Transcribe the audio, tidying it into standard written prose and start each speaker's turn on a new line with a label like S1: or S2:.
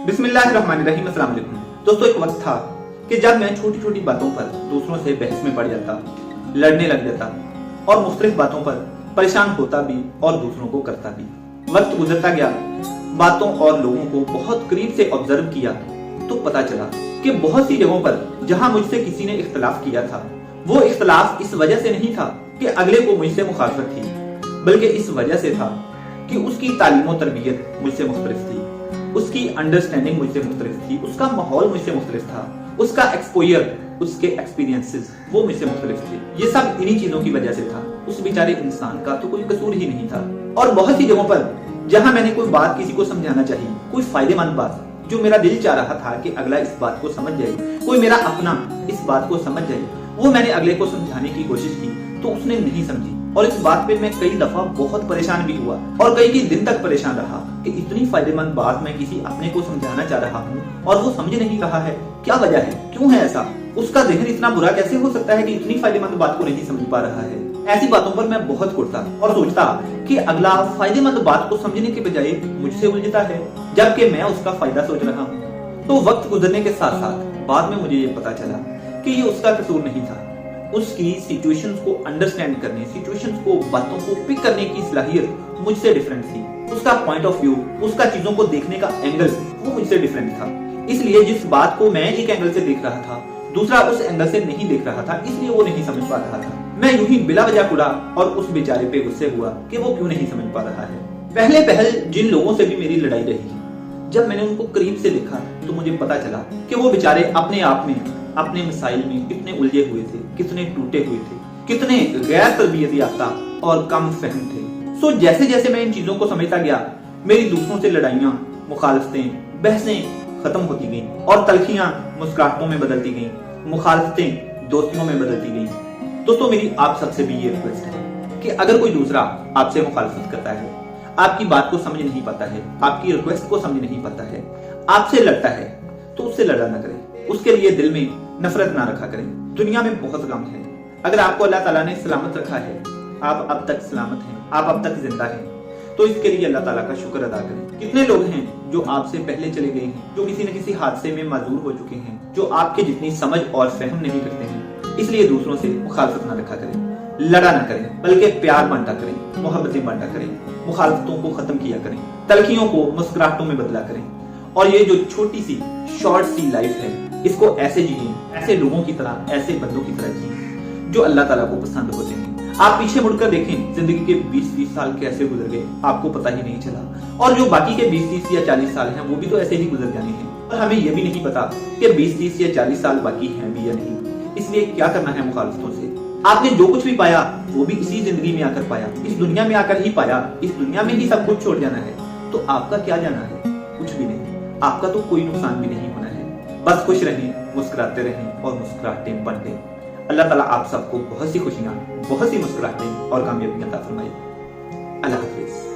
S1: बिस्मिल्लाहिर्रहमानिर्रहीम। अस्सलाम वालेकुम। दोस्तों, एक वक्त था कि जब मैं छोटी छोटी बातों पर दूसरों से बहस में पड़ जाता, लड़ने लग जाता और मुख्तलिफ बातों पर परेशान होता भी और दूसरों को करता भी। वक्त गुजरता गया, बातों और लोगों को बहुत करीब से ऑब्जर्व किया तो पता चला कि बहुत सी जगहों पर जहां मुझसे किसी ने इख्तलाफ किया था, वो इख्तलाफ इस वजह से नहीं था कि अगले को मुझसे मुखालफत थी, बल्कि इस वजह से था कि उसकी तालीम और तरबियत मुझसे मुख्तलिफ थी, उसकी अंडरस्टैंडिंग मुझसे मुख्तलिफ थी, उसका माहौल मुझसे मुख्तलिफ था, उसका एक्सपोजर, उसके एक्सपीरियंसेस वो मुझसे मुख्तलिफ थे। ये सब इन्हीं चीजों की वजह से था। उस बेचारे इंसान का तो कोई कसूर ही नहीं था। और बहुत सी जगहों पर जहां मैंने कोई बात किसी को समझाना चाहिए, कोई फायदेमंद बात जो मेरा दिल चाह रहा था कि अगला इस बात को समझ जाए, कोई मेरा अपना इस बात को समझ जाए, वो मैंने अगले को समझाने की कोशिश की तो उसने नहीं समझी। और इस बात पे मैं कई दफा बहुत परेशान भी हुआ और कई दिन तक परेशान रहा कि इतनी फायदेमंद बात मैं किसी अपने को समझाना चाह रहा हूँ और वो समझ नहीं रहा है। क्या वजह है, क्यों है ऐसा? उसका ज़हन इतना बुरा कैसे हो सकता है कि इतनी फायदेमंद बात को नहीं समझ पा रहा है? ऐसी बातों पर मैं बहुत कुटता और सोचता कि अगला फायदेमंद बात को समझने के बजाय मुझसे उलझता है, जबकि मैं उसका फायदा सोच रहा हूँ। तो वक्त गुजरने के साथ साथ बाद में मुझे ये पता चला कि ये उसका कसूर नहीं था। उसकी सिचुएशंस को अंडरस्टैंड करने, सिचुएशंस को, बातों को पिक करने की सलाहियत मुझसे डिफरेंट थी। उसका पॉइंट ऑफ व्यू, उसका चीजों को देखने का एंगल वो मुझसे डिफरेंट था। इसलिए जिस बात को मैं एक एंगल से देख रहा था, दूसरा उस एंगल से नहीं देख रहा था, इसलिए वो नहीं समझ पा रहा था। मैं यूं ही बिला वजह कुड़ा और उस बेचारे पे गुस्से हुआ कि वो क्यों नहीं समझ पा रहा है। पहले पहल जिन लोगों से भी मेरी लड़ाई रही, जब मैंने उनको करीब से देखा तो मुझे पता चला कि वो बेचारे अपने आप में, अपने मसाइल में कितने उलझे हुए थे, कितने टूटे हुए थे, कितने गैर तरबियत याफ्ता और कम फहम थे। सो जैसे जैसे मैं इन चीजों को समझता गया, मेरी दूसरों से लड़ाइयां, मुखालफतें, बहसें खत्म होती गईं और तलखियां मुस्कुराहटों में बदलती गईं, मुखालफतें दोस्तियों में बदलती गईं। दोस्तों, मेरी आप सबसे भी ये रिक्वेस्ट है कि अगर कोई दूसरा आपसे मुखालफत करता है, आपकी बात को समझ नहीं पाता है, आपकी रिक्वेस्ट को समझ नहीं पाता है, आपसे लड़ता है, तो उससे लड़ा ना करें, उसके लिए दिल में नफरत ना रखा करें। दुनिया में बहुत गम है। अगर आपको अल्लाह ताला ने सलामत रखा है, आप अब तक सलामत हैं, आप अब तक जिंदा हैं, तो इसके लिए अल्लाह ताला का शुक्र अदा करें। कितने लोग हैं जो आपसे पहले चले गए हैं, जो किसी न किसी हादसे में माजूर हो चुके हैं, जो आपके जितनी समझ और फहम नहीं रखते हैं। इसलिए दूसरों से मुखालफत ना रखा करें, लड़ा ना करें, बल्कि प्यार बांटा करें, मोहब्बतें बांटा करें, मुखालफतों को खत्म किया करें, तलखियों को मुस्कुराहटों में बदला करें। और ये जो छोटी सी शॉर्ट सी लाइफ है, इसको ऐसे जिए, ऐसे लोगों की तरह, ऐसे बंदों की तरह जिए जो अल्लाह ताला को पसंद होते हैं। आप पीछे मुड़कर देखें, जिंदगी के 20-30 साल कैसे गुजर गए, आपको पता ही नहीं चला। और जो बाकी के 20-30 या 40 साल हैं, वो भी तो ऐसे ही गुजर जाने हैं और हमें ये भी नहीं पता कि 20-30 या 40 साल बाकी हैं भी या नहीं। इसलिए क्या करना है मुखालफतों से? आपने जो कुछ भी पाया वो भी इसी जिंदगी में आकर पाया, इस दुनिया में आकर ही पाया, इस दुनिया में ही सब कुछ छोड़ जाना है। तो आपका क्या जाना है? कुछ भी नहीं। आपका तो कोई नुकसान भी नहीं होना है। बस खुश रहें, मुस्कुराते रहें और मुस्कुराहटें बांटें। अल्लाह ताला आप सबको बहुत सी खुशियां, बहुत सी मुस्कुराहटें और कामयाबियां अता फरमाए। अल्लाह हाफिज।